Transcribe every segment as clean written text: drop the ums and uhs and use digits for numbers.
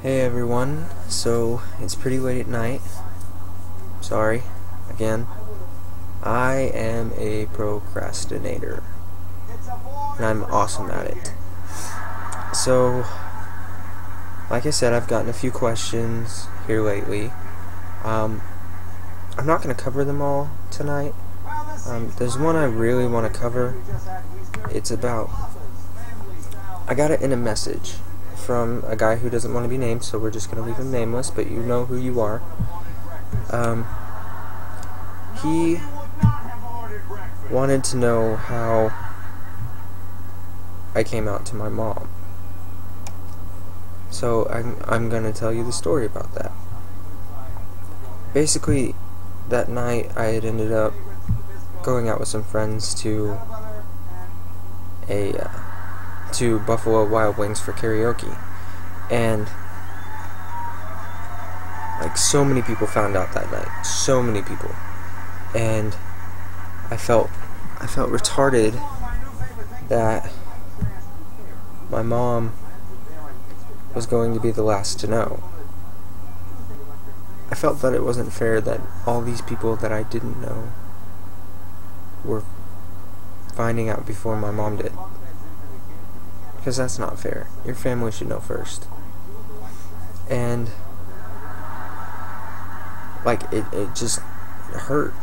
Hey everyone, so it's pretty late at night. Sorry, again. I am a procrastinator, and I'm awesome at it. So, like I said, I've gotten a few questions here lately. I'm not going to cover them all tonight. There's one I really want to cover. It's about, I got it in a message from a guy who doesn't want to be named, so we're just going to leave him nameless, but you know who you are. He wanted to know how I came out to my mom. So I'm going to tell you the story about that. Basically, that night I had ended up going out with some friends to Buffalo Wild Wings for karaoke, and like so many people found out that night, so many people, and I felt retarded that my mom was going to be the last to know. I felt that it wasn't fair that all these people that I didn't know were finding out before my mom did. Because that's not fair. Your family should know first. And like it just hurt.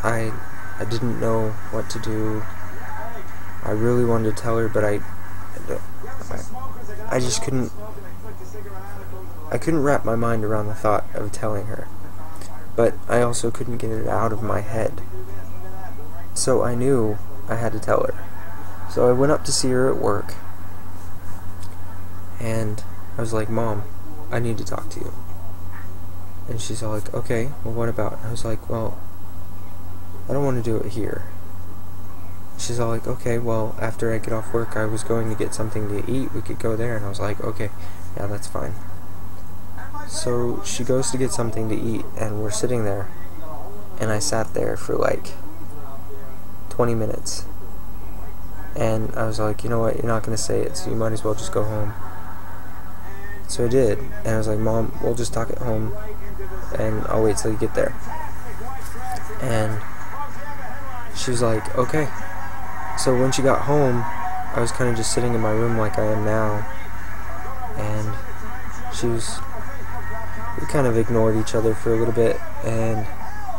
I didn't know what to do. I really wanted to tell her, but I just couldn't. I couldn't wrap my mind around the thought of telling her, but I also couldn't get it out of my head. So I knew I had to tell her. So I went up to see her at work, and I was like, "Mom, I need to talk to you." And she's all like, "Okay, well, what about?" I was like, "Well, I don't want to do it here." She's all like, "Okay, well, after I get off work, I was going to get something to eat. We could go there." And I was like, "Okay, yeah, that's fine." So she goes to get something to eat, and we're sitting there, and I sat there for like 20 minutes. And I was like, "You know what, you're not going to say it, so you might as well just go home." So I did, and I was like, "Mom, we'll just talk at home, and I'll wait till you get there." And she was like, "Okay." So when she got home, I was kind of just sitting in my room like I am now, and we kind of ignored each other for a little bit, and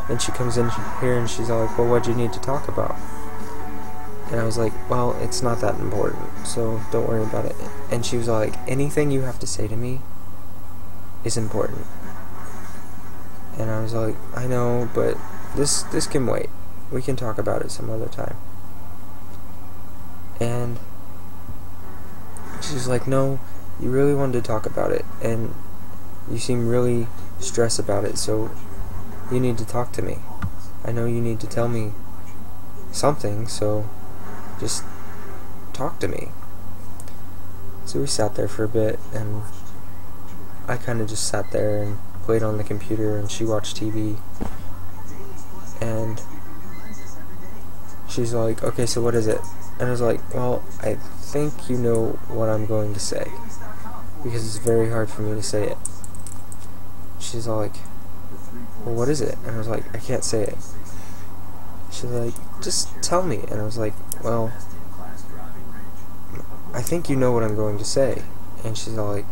then she comes in here and she's all like, "Well, what'd you need to talk about?" And I was like, "Well, it's not that important, so don't worry about it." And she was like, "Anything you have to say to me is important." And I was like, "I know, but this can wait. We can talk about it some other time." And she's like, "No, you really wanted to talk about it, and you seem really stressed about it, so you need to talk to me. I know you need to tell me something, so just talk to me." So we sat there for a bit, and I kind of just sat there and played on the computer, and she watched TV. And she's like, "Okay, so what is it?" And I was like, "Well, I think you know what I'm going to say, because it's very hard for me to say it." She's all like, "Well, what is it?" And I was like, "I can't say it." She's like, "Just tell me." And I was like, "Well, I think you know what I'm going to say." And she's all like,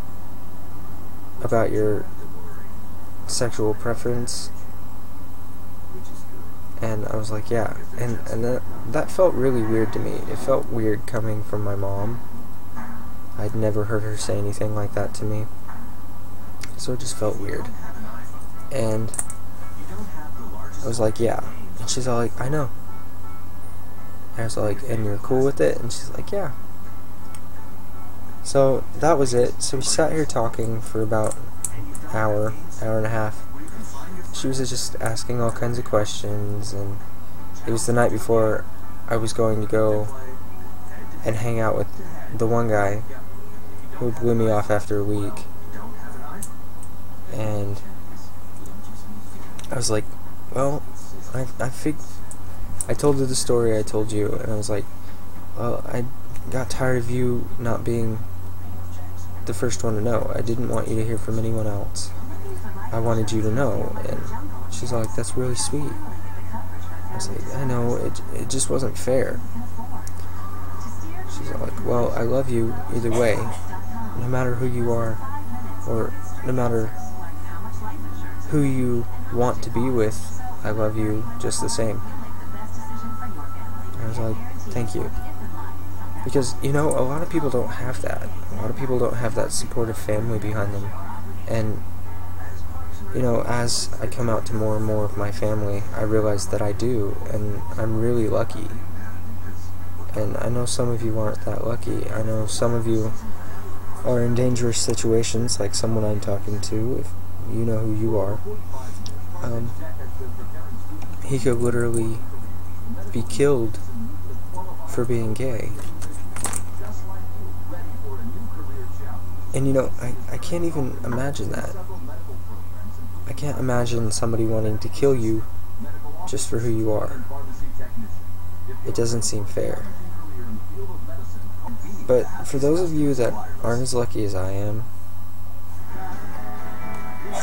"About your sexual preference?" And I was like, "Yeah." And that felt really weird to me. It felt weird coming from my mom. I'd never heard her say anything like that to me. So it just felt weird. And I was like, "Yeah." And she's all like, "I know." And I was like, "And you're cool with it?" And she's like, "Yeah." So that was it. So we sat here talking for about an hour and a half. She was just asking all kinds of questions, and it was the night before I was going to go and hang out with the one guy who blew me off after a week. And I was like, "Well, I told her the story I told you, and I was like, well, I got tired of you not being the first one to know. I didn't want you to hear from anyone else. I wanted you to know. And she's like, that's really sweet. I was like, I know, it just wasn't fair. She's like, well, I love you either way, no matter who you are, or no matter who you want to be with, I love you just the same. I was like, thank you. Because, you know, a lot of people don't have that. A lot of people don't have that supportive family behind them. And, you know, as I come out to more and more of my family, I realize that I do, and I'm really lucky. And I know some of you aren't that lucky. I know some of you are in dangerous situations, like someone I'm talking to, if you know who you are. He could literally be killed for being gay. And you know, I can't even imagine that. I can't imagine somebody wanting to kill you just for who you are. It doesn't seem fair. But for those of you that aren't as lucky as I am,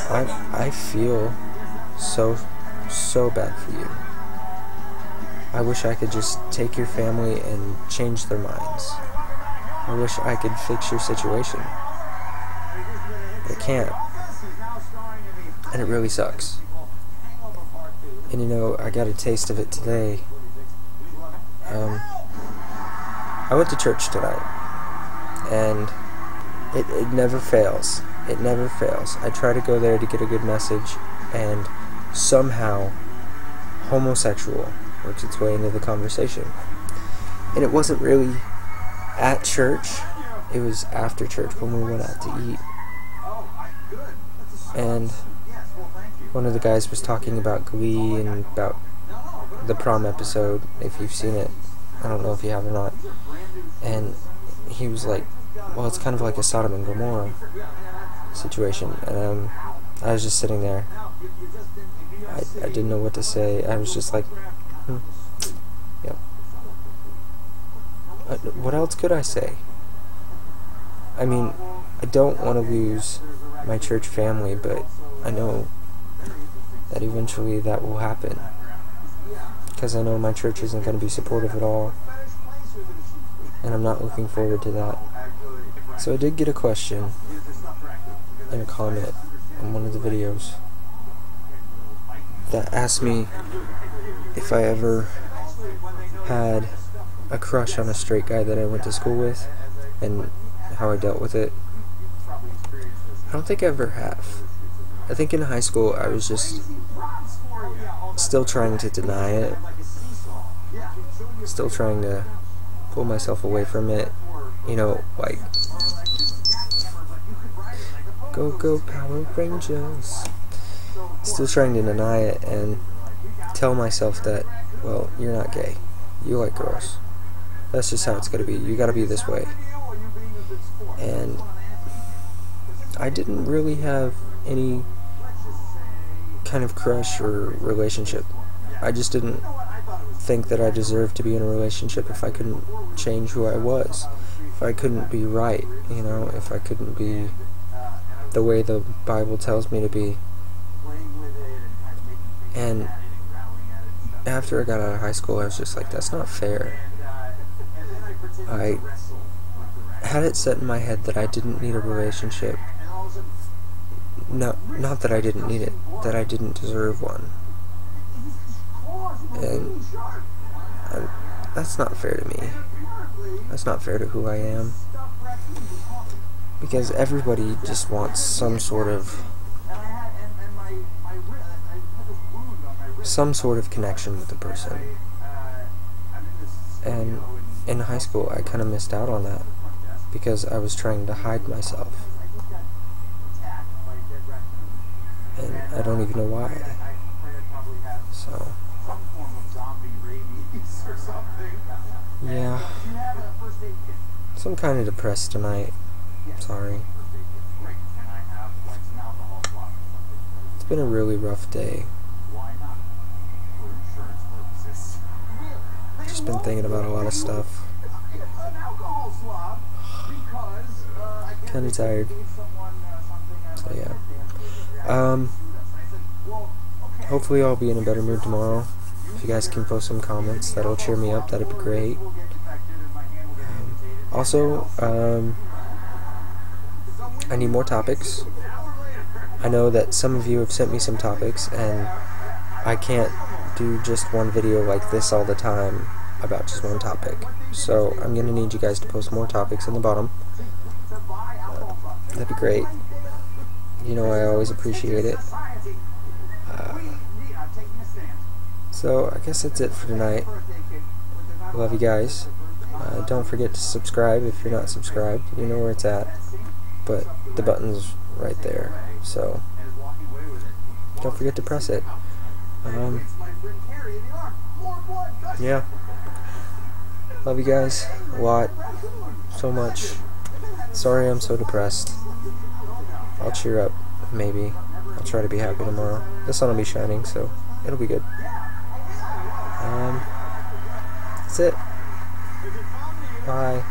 I feel so bad for you. I wish I could just take your family and change their minds. I wish I could fix your situation. I can't. And it really sucks. And you know, I got a taste of it today. I went to church tonight, and it never fails. It never fails. I try to go there to get a good message, and somehow homosexual works its way into the conversation. And it wasn't really at church, it was after church when we went out to eat. And one of the guys was talking about Glee and about the prom episode, if you've seen it. I don't know if you have or not. And he was like, well, it's kind of like a Sodom and Gomorrah situation. And I was just sitting there. I didn't know what to say. I was just like, yep. What else could I say? I mean, I don't want to lose my church family, but I know that eventually that will happen. Because I know my church isn't going to be supportive at all. And I'm not looking forward to that. So I did get a question and a comment on one of the videos that asked me if I ever had a crush on a straight guy that I went to school with and how I dealt with it. I don't think I ever have. I think in high school I was just still trying to deny it, still trying to pull myself away from it, you know, like, go Power Rangers. Still trying to deny it and tell myself that, well, you're not gay, you like girls, that's just how it's gotta be, you gotta be this way. And I didn't really have any kind of crush or relationship. I just didn't think that I deserved to be in a relationship if I couldn't change who I was, if I couldn't be right, you know, if I couldn't be the way the Bible tells me to be. And after I got out of high school, I was just like, that's not fair. I had it set in my head that I didn't need a relationship. No, not that I didn't need it, that I didn't deserve one. And that's not fair to me. That's not fair to who I am. Because everybody just wants some sort of connection with the person. And in high school, I kind of missed out on that because I was trying to hide myself. And I don't even know why. So, yeah. So I'm kind of depressed tonight. Sorry. It's been a really rough day. Just been thinking about a lot of stuff. Kinda tired. So yeah. Hopefully I'll be in a better mood tomorrow. If you guys can post some comments, that'll cheer me up. That'd be great. Also, I need more topics. I know that some of you have sent me some topics, and I can't do just one video like this all the time about just one topic. So I'm going to need you guys to post more topics in the bottom. That'd be great. You know I always appreciate it. So I guess that's it for tonight. Love you guys. Don't forget to subscribe if you're not subscribed. You know where it's at. But the button's right there. So don't forget to press it. Yeah. Love you guys a lot. So much. Sorry I'm so depressed. I'll cheer up, maybe. I'll try to be happy tomorrow. The sun will be shining, so it'll be good. That's it. Bye.